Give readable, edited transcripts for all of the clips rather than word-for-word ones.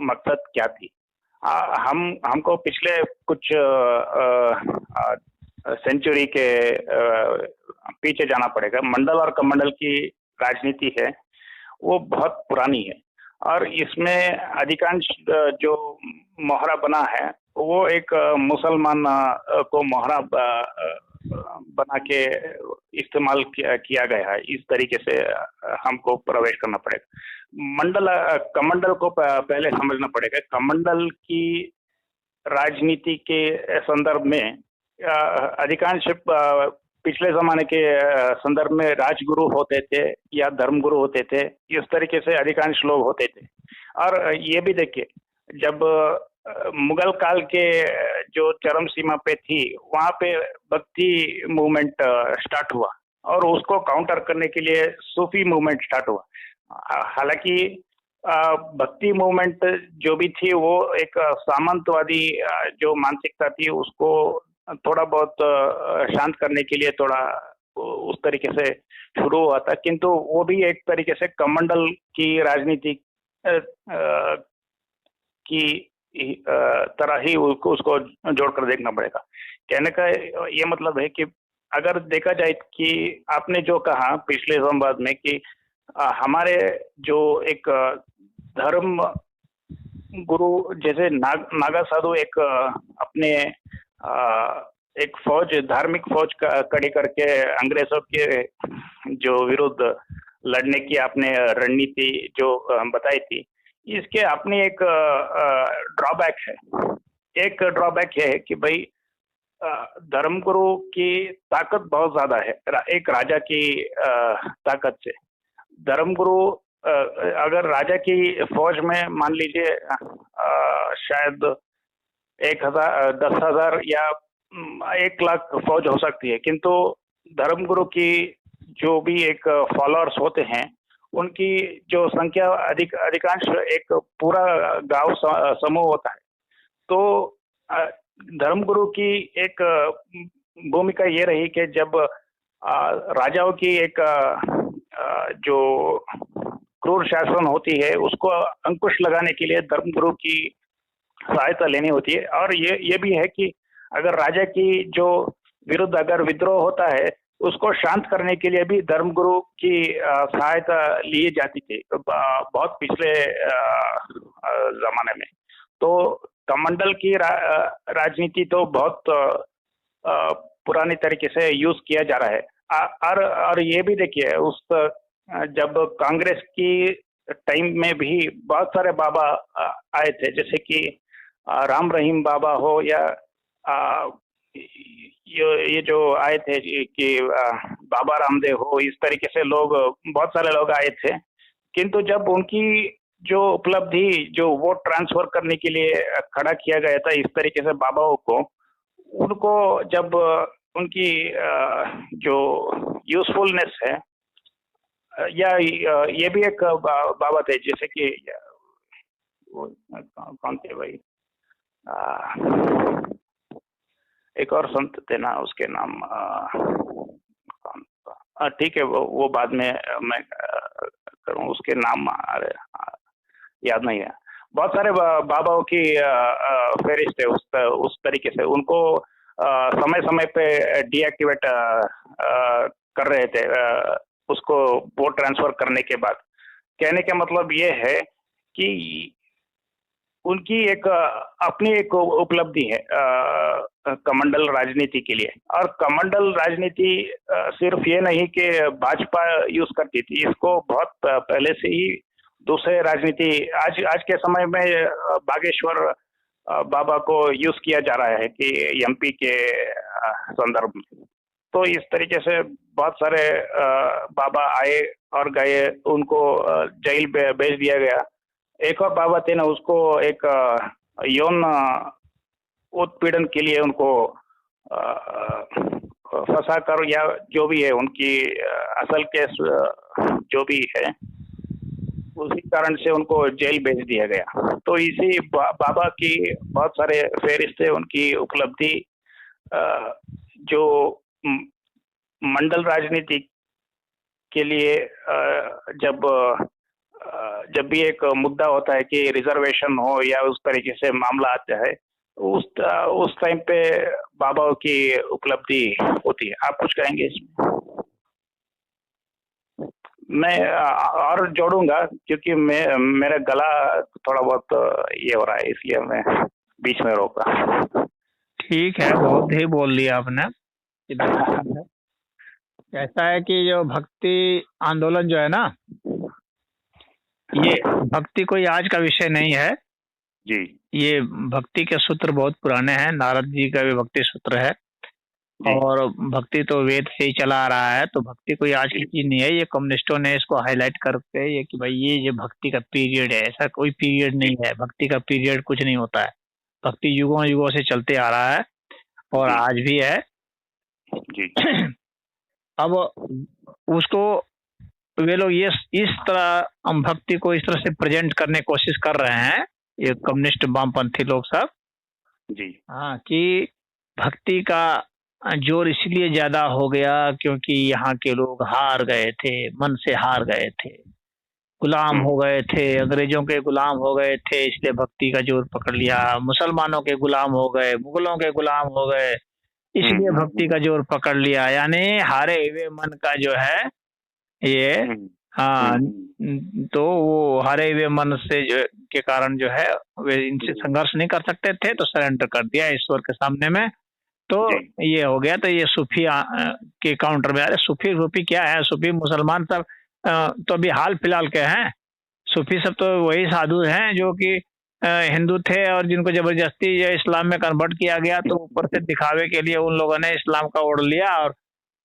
मकसद क्या थी? हमको पिछले कुछ सेंचुरी के पीछे जाना पड़ेगा। मंडल और कमंडल की राजनीति है, वो बहुत पुरानी है और इसमें अधिकांश जो मोहरा बना है, वो एक मुसलमान को मोहरा बना के इस्तेमाल किया गया है। इस तरीके से हमको प्रवेश करना पड़ेगा। कमंडल को पहले समझना पड़ेगा। कमंडल की राजनीति के संदर्भ में अधिकांश पिछले जमाने के संदर्भ में राजगुरु होते थे या धर्मगुरु होते थे, इस तरीके से अधिकांश लोग होते थे। और ये भी देखिए, जब मुगल काल के जो चरम सीमा पे थी, वहां पे भक्ति मूवमेंट स्टार्ट हुआ और उसको काउंटर करने के लिए सूफी मूवमेंट स्टार्ट हुआ। हालांकि भक्ति मूवमेंट जो भी थी वो एक सामंतवादी जो मानसिकता थी उसको थोड़ा बहुत शांत करने के लिए थोड़ा उस तरीके से शुरू हुआ था, किंतु वो भी एक तरीके से कमंडल की राजनीति की तरह ही उसको जोड़कर देखना पड़ेगा। कहने का ये मतलब है कि अगर देखा जाए कि आपने जो कहा पिछले संवाद में कि हमारे जो एक धर्म गुरु जैसे नागा साधु एक अपने एक फौज, धार्मिक फौज खड़ी करके अंग्रेजों के जो विरुद्ध लड़ने की आपने रणनीति जो बताई थी, इसके अपनी एक ड्रॉबैक है। एक ड्रॉबैक है कि भाई धर्मगुरु की ताकत बहुत ज्यादा है, एक राजा की ताकत से। धर्मगुरु अगर राजा की फौज में मान लीजिए शायद 1000, 10,000 या 1,00,000 फौज हो सकती है, किंतु धर्मगुरु की जो भी एक फॉलोअर्स होते हैं उनकी जो संख्या अधिकांश एक पूरा गांव समूह होता है। तो धर्मगुरु की एक भूमिका ये रही कि जब राजाओं की एक जो क्रूर शासन होती है उसको अंकुश लगाने के लिए धर्मगुरु की सहायता लेनी होती है। और ये भी है कि अगर राजा की जो विरुद्ध अगर विद्रोह होता है उसको शांत करने के लिए भी धर्मगुरु की सहायता ली जाती थी बहुत पिछले जमाने में। तो कमंडल की राजनीति तो बहुत पुरानी तरीके से यूज किया जा रहा है। और ये भी देखिए, उस जब कांग्रेस की टाइम में भी बहुत सारे बाबा आए थे, जैसे कि राम रहीम बाबा हो या ये जो आए थे कि बाबा रामदेव हो, इस तरीके से लोग, बहुत सारे लोग आए थे। किंतु जब उनकी जो उपलब्धि जो वोट ट्रांसफर करने के लिए खड़ा किया गया था इस तरीके से बाबाओं को, उनको जब उनकी जो यूजफुलनेस है, या ये भी एक बाबा थे, जैसे कि कौन थे भाई, एक और संत थे ना, उसके नाम ठीक है, वो बाद में मैं करूँ, उसके नाम याद नहीं है। बहुत सारे बाबाओं की फेरिस्त है उस तरीके से। उनको समय समय पे डीएक्टिवेट कर रहे थे उसको वोट ट्रांसफर करने के बाद। कहने का मतलब ये है कि उनकी एक अपनी एक उपलब्धि है कमंडल राजनीति के लिए। और कमंडल राजनीति सिर्फ ये नहीं कि भाजपा यूज करती थी, इसको बहुत पहले से ही दूसरे राजनीति आज के समय में बागेश्वर बाबा को यूज किया जा रहा है कि एमपी के संदर्भ में। तो इस तरीके से बहुत सारे बाबा आए और गए, उनको जेल भेज दिया गया। एक और बाबा थे ना, उसको एक यौन उत्पीड़न के लिए उनको फंसा कर, या जो भी है उनकी असल केस जो भी है, उसी कारण से उनको जेल भेज दिया गया। तो इसी बाबा की बहुत सारे फेरिस्त है, उनकी उपलब्धि जो मंडल राजनीति के लिए जब जब भी एक मुद्दा होता है कि रिजर्वेशन हो या उस तरीके से मामला आता है, उस टाइम पे बाबा की उपलब्धि होती है। आप कुछ कहेंगे इसमें? मैं और जोड़ूंगा, क्योंकि मेरा गला थोड़ा बहुत ये हो रहा है, इसलिए मैं बीच में रोका। ठीक है, बहुत ही बोल लिया आपने। ऐसा है कि जो भक्ति आंदोलन जो है ना, ये भक्ति कोई आज का विषय नहीं है जी। ये भक्ति के सूत्र बहुत पुराने हैं। नारद जी का भी भक्ति सूत्र है, और भक्ति तो वेद से ही चला आ रहा है। तो भक्ति कोई आज की चीज नहीं है। ये कम्युनिस्टों ने इसको हाईलाइट करके ये कि भाई ये जो भक्ति का पीरियड है, ऐसा कोई पीरियड नहीं है। भक्ति का पीरियड कुछ नहीं होता है। भक्ति युगों युगों से चलते आ रहा है और आज भी है जी। अब उसको वे लोग ये इस तरह हम भक्ति को इस तरह से प्रेजेंट करने की कोशिश कर रहे हैं, ये कम्युनिस्ट वामपंथी लोग सब जी। हाँ, कि भक्ति का जोर इसलिए ज्यादा हो गया क्योंकि यहाँ के लोग हार गए थे, मन से हार गए थे, गुलाम हो गए थे, अंग्रेजों के गुलाम हो गए थे, इसलिए भक्ति का जोर पकड़ लिया। मुसलमानों के गुलाम हो गए, मुगलों के गुलाम हो गए, इसलिए भक्ति का जोर पकड़ लिया। यानी हारे हुए मन का जो है ये हाँ, तो वो हारे हुए मन से जो के कारण जो है वे इनसे संघर्ष नहीं कर सकते थे, तो सरेंडर कर दिया ईश्वर के सामने में। तो ये हो गया। तो ये सूफी के काउंटर में, अरे सूफी क्या है? सूफी मुसलमान सब तो अभी हाल फिलहाल के हैं। सूफी सब तो वही साधु हैं जो कि हिंदू थे और जिनको जबरदस्ती इस्लाम में कन्वर्ट किया गया, तो ऊपर से दिखावे के लिए उन लोगों ने इस्लाम का ओढ़ लिया,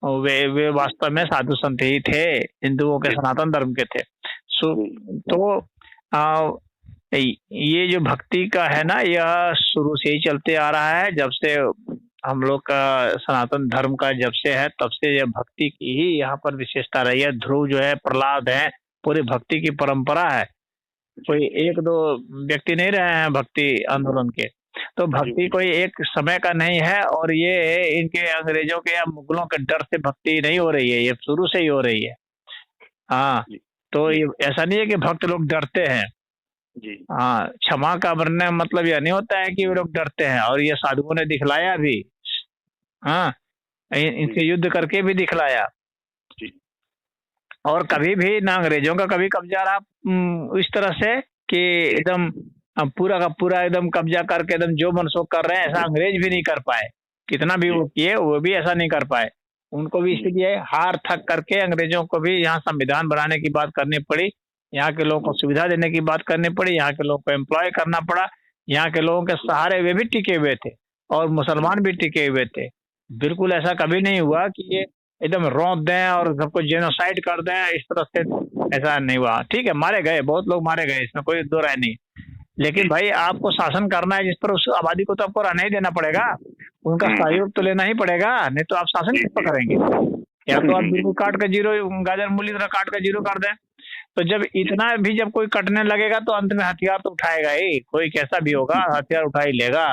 और वे वास्तव में साधु संत ही थे, हिंदुओं के सनातन धर्म के थे। तो ये जो भक्ति का है ना, यह शुरू से ही चलते आ रहा है। जब से हम लोग का सनातन धर्म का जब से है, तब से यह भक्ति की ही यहाँ पर विशेषता रही है। ध्रुव जो है, प्रहलाद है, पूरी भक्ति की परंपरा है। कोई एक दो व्यक्ति नहीं रहे हैं भक्ति आंदोलन के। तो भक्ति कोई एक समय का नहीं है, और ये इनके अंग्रेजों के या मुगलों के डर से भक्ति नहीं हो रही है, ये शुरू से ही हो रही है। हाँ, तो ये ऐसा नहीं है कि भक्त लोग डरते हैं। हाँ, क्षमा का वरना मतलब यह नहीं होता है कि वे लोग डरते हैं, और ये साधुओं ने दिखलाया भी। हाँ, इनसे युद्ध करके भी दिखलाया। और कभी भी ना अंग्रेजों का कभी कब्जा रहा इस तरह से कि एकदम पूरा का पूरा एकदम कब्जा करके एकदम जो मनसुख कर रहे हैं, ऐसा अंग्रेज भी नहीं कर पाए। कितना भी वो किए, वो भी ऐसा नहीं कर पाए। उनको भी इसलिए हार थक करके अंग्रेजों को भी यहाँ संविधान बनाने की बात करनी पड़ी, यहाँ के लोगों को सुविधा देने की बात करनी पड़ी, यहाँ के लोगों को एम्प्लॉय करना पड़ा। यहाँ के लोगों के सहारे वे भी टिके हुए थे, और मुसलमान भी टिके हुए थे। बिल्कुल ऐसा कभी नहीं हुआ कि ये एकदम रौंद दें और सबको जेनोसाइड कर दें, इस तरह से ऐसा नहीं हुआ। ठीक है, मारे गए, बहुत लोग मारे गए, इसमें कोई दो राय नहीं। लेकिन भाई आपको शासन करना है जिस पर, उस आबादी को तो आपको रहने ही देना पड़ेगा, उनका सहयोग तो लेना ही पड़ेगा, नहीं तो आप शासन किस पर करेंगे? या तो आप बिल्कुल काट के जीरो, गाजर मूली तरह काट के जीरो कर दें। तो जब इतना भी जब कोई कटने लगेगा तो अंत में हथियार तो उठाएगा ही, कोई कैसा भी होगा हथियार उठा ही लेगा।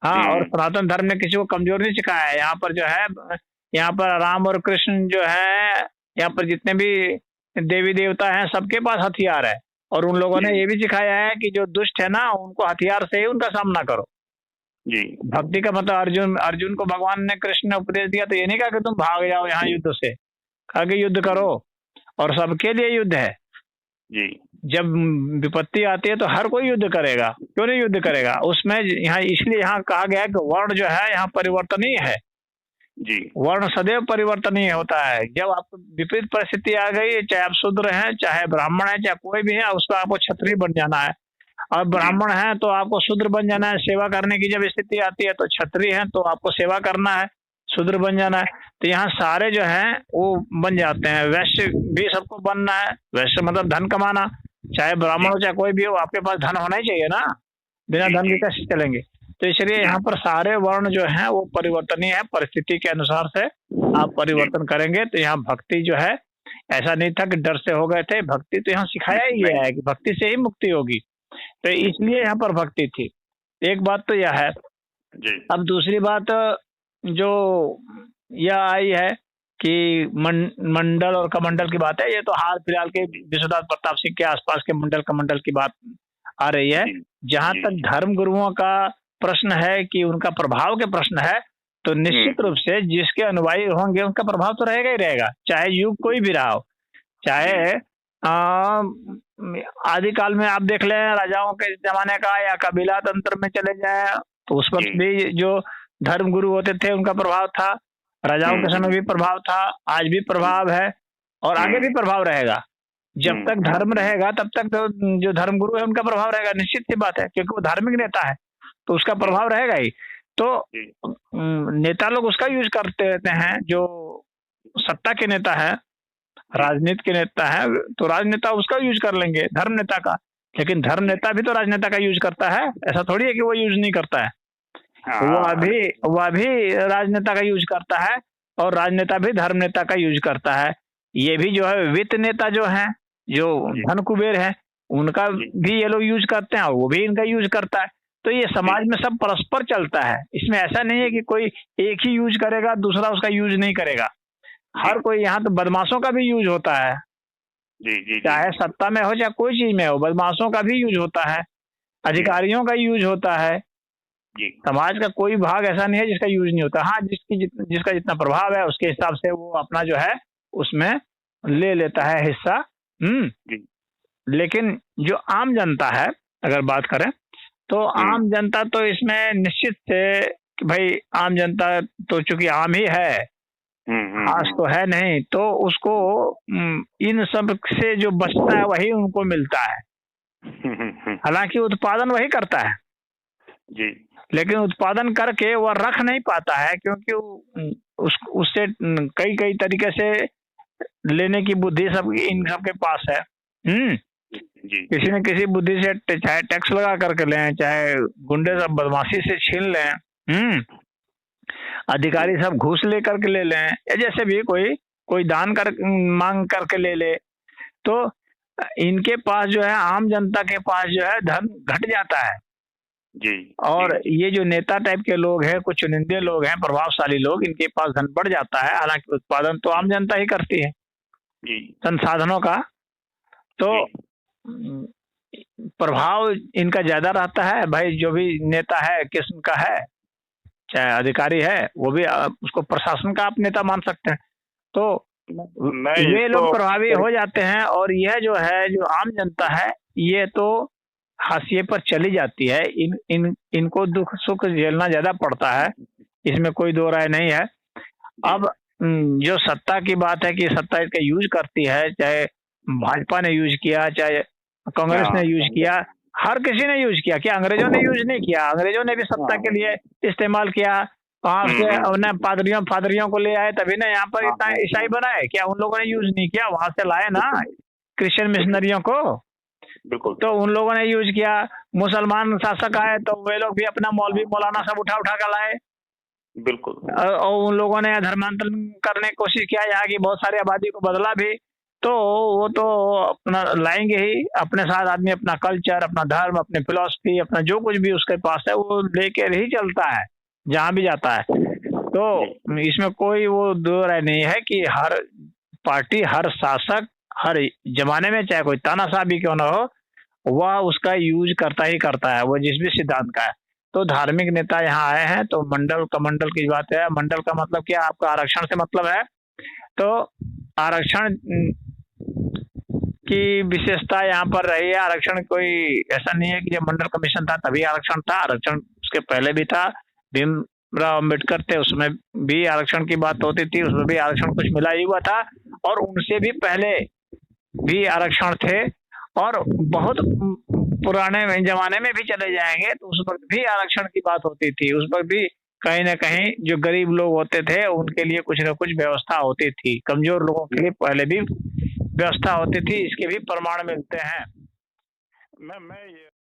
हाँ, और सनातन धर्म ने किसी को कमजोर नहीं सिखाया है। यहाँ पर जो है, यहाँ पर राम और कृष्ण जो है, यहाँ पर जितने भी देवी देवता हैं, सबके पास हथियार है। और उन लोगों ने ये भी सिखाया है कि जो दुष्ट है ना, उनको हथियार से ही उनका सामना करो। जी, भक्ति का मतलब अर्जुन को भगवान ने, कृष्ण ने उपदेश दिया, तो ये नहीं कहा कि तुम भाग जाओ यहाँ युद्ध से, कहा कि युद्ध करो, और सबके लिए युद्ध है। जी, जब विपत्ति आती है तो हर कोई युद्ध करेगा, क्यों नहीं युद्ध करेगा? उसमें यहाँ इसलिए यहाँ कहा गया कि वर्ण जो है यहाँ परिवर्तनीय है। जी, वर्ण सदैव परिवर्तनीय होता है। जब आपको विपरीत परिस्थिति आ गई, चाहे आप शूद्र हैं, चाहे ब्राह्मण है, चाहे कोई भी है, उसका आपको क्षत्रिय बन जाना है। और ब्राह्मण है तो आपको शूद्र बन जाना है। सेवा करने की जब स्थिति आती है तो क्षत्रिय है तो आपको सेवा करना है, शूद्र बन जाना है। तो यहाँ सारे जो हैं वो बन जाते हैं। वैश्य भी सबको बनना है। वैश्य मतलब धन कमाना, चाहे ब्राह्मण हो चाहे कोई भी हो, आपके पास धन होना ही चाहिए ना, बिना धन के कैसे चलेंगे? तो इसलिए यहाँ पर सारे वर्ण जो हैं वो परिवर्तनीय है। परिस्थिति के अनुसार से आप परिवर्तन करेंगे। तो यहाँ भक्ति जो है, ऐसा नहीं था कि डर से हो गए थे। भक्ति तो यहाँ सिखाया ही गया है कि भक्ति से ही मुक्ति होगी, तो इसलिए यहाँ पर भक्ति थी। एक बात तो यह है। अब दूसरी बात जो यह आई है कि मंडल और कमंडल की बात है, ये तो हाल फिलहाल के विश्वनाथ प्रताप सिंह के आसपास के मंडल कमंडल की बात आ रही है। जहां तक धर्म गुरुओं का प्रश्न है कि उनका प्रभाव के प्रश्न है, तो निश्चित रूप से जिसके अनुयायी होंगे उनका प्रभाव तो रहेगा ही रहेगा, चाहे युग कोई भी रहा हो। चाहे आदिकाल में आप देख लें राजाओं के जमाने का, या कबीला तंत्र में चले जाए तो उस वक्त भी जो धर्म गुरु होते थे उनका प्रभाव था, राजाओं के समय भी प्रभाव था, आज भी प्रभाव है और आगे भी प्रभाव रहेगा। जब तक धर्म रहेगा तब तक तो जो धर्म गुरु है उनका प्रभाव रहेगा, निश्चित सी बात है, क्योंकि वो धार्मिक नेता है तो उसका प्रभाव रहेगा ही। तो नेता लोग उसका यूज करते रहते हैं, जो सत्ता के नेता है, राजनीति के नेता है, तो राजनेता उसका यूज कर लेंगे धर्म नेता का, लेकिन धर्म नेता भी तो राजनेता का यूज करता है, ऐसा थोड़ी है कि वो यूज नहीं करता है। वह भी राजनेता का यूज करता है और राजनेता भी धर्म नेता का यूज करता है। ये भी जो है वित्त नेता जो है, जो धन कुबेर है, उनका भी ये लोग यूज करते हैं और वो भी इनका यूज करता है। तो ये समाज में सब परस्पर चलता है, इसमें ऐसा नहीं है कि कोई एक ही यूज करेगा दूसरा उसका यूज नहीं करेगा। हर कोई, यहाँ तो बदमाशों का भी यूज होता है, चाहे सत्ता में हो चाहे कोई चीज में हो, बदमाशों का भी यूज होता है, अधिकारियों का यूज होता है। समाज का कोई भाग ऐसा नहीं है जिसका यूज नहीं होता। हाँ, जिसका जितना प्रभाव है उसके हिसाब से वो अपना जो है उसमें ले लेता है हिस्सा। लेकिन जो आम जनता है, अगर बात करें तो आम जनता तो इसमें निश्चित से कि भाई आम जनता तो चूंकि आम ही है, खास तो है नहीं, तो उसको इन सब से जो बचता है वही उनको मिलता है। हालांकि उत्पादन वही करता है जी, लेकिन उत्पादन करके वह रख नहीं पाता है, क्योंकि उससे कई तरीके से लेने की बुद्धि सब इन सबके पास है। किसी न किसी बुद्धि से, चाहे टैक्स लगा करके लें, चाहे गुंडे सब बदमाशी से छीन लें, अधिकारी सब घूस ले करके ले लें, या जैसे भी कोई दान कर मांग करके ले ले, तो इनके पास जो है, आम जनता के पास जो है धन घट जाता है जी। और ये जो नेता टाइप के लोग हैं, कुछ चुनिंदे लोग हैं, प्रभावशाली लोग, इनके पास धन बढ़ जाता है। हालांकि उत्पादन तो आम जनता ही करती है जी, संसाधनों का, तो प्रभाव इनका ज्यादा रहता है। भाई जो भी नेता है किस्म का है, चाहे अधिकारी है, वो भी उसको प्रशासन का आप नेता मान सकते हैं, तो ये लोग प्रभावी हो जाते हैं। और यह जो है, जो आम जनता है, ये तो हाशिए पर चली जाती है। इनको दुख सुख झेलना ज्यादा पड़ता है, इसमें कोई दो राय नहीं है। अब जो सत्ता की बात है कि सत्ता इसका यूज करती है, चाहे भाजपा ने यूज किया, चाहे कांग्रेस ने यूज किया, हर किसी ने यूज किया। क्या अंग्रेजों ने यूज नहीं किया? अंग्रेजों ने भी सत्ता के लिए इस्तेमाल किया। वहां से उन्हें पादरियों को ले आए, तभी ना यहाँ पर इतना ईसाई बनाए। क्या उन लोगों ने यूज नहीं किया? वहां से लाए ना क्रिश्चियन मिशनरियों को, बिल्कुल, तो उन लोगों ने यूज किया। मुसलमान शासक आए तो वे लोग भी अपना मौलवी मौलाना सब उठा कर लाए, बिल्कुल। और उन लोगों ने धर्मांतरण करने की कोशिश किया, यहाँ की बहुत सारी आबादी को बदला भी। तो वो तो अपना लाएंगे ही अपने साथ, आदमी अपना कल्चर, अपना धर्म, अपने फिलॉसफी, अपना जो कुछ भी उसके पास है वो लेके ही चलता है जहां भी जाता है। तो इसमें कोई वो दो राय नहीं है कि हर पार्टी, हर शासक, हर जमाने में चाहे कोई तानाशाह भी क्यों ना हो, वह उसका यूज करता ही करता है, वो जिस भी सिद्धांत का है। तो धार्मिक नेता यहाँ आए हैं तो मंडल कमंडल की बात है। मंडल का मतलब क्या? आपका आरक्षण से मतलब है। तो आरक्षण की विशेषता यहाँ पर रही है। आरक्षण कोई ऐसा नहीं है कि जब मंडल कमीशन था तभी आरक्षण था, आरक्षण उसके पहले भी था। भीमराव अम्बेडकर थे, उसमें भी आरक्षण की बात होती थी, उसमें भी आरक्षण कुछ मिला ही हुआ था। और उनसे भी पहले भी आरक्षण थे, और बहुत पुराने जमाने में भी चले जाएंगे तो उस वक्त भी आरक्षण की बात होती थी। उस वक्त भी कहीं ना कहीं जो गरीब लोग होते थे उनके लिए कुछ न कुछ व्यवस्था होती थी, कमजोर लोगों के लिए पहले भी व्यवस्था होती थी। इसके भी प्रमाण मिलते हैं। मैं ये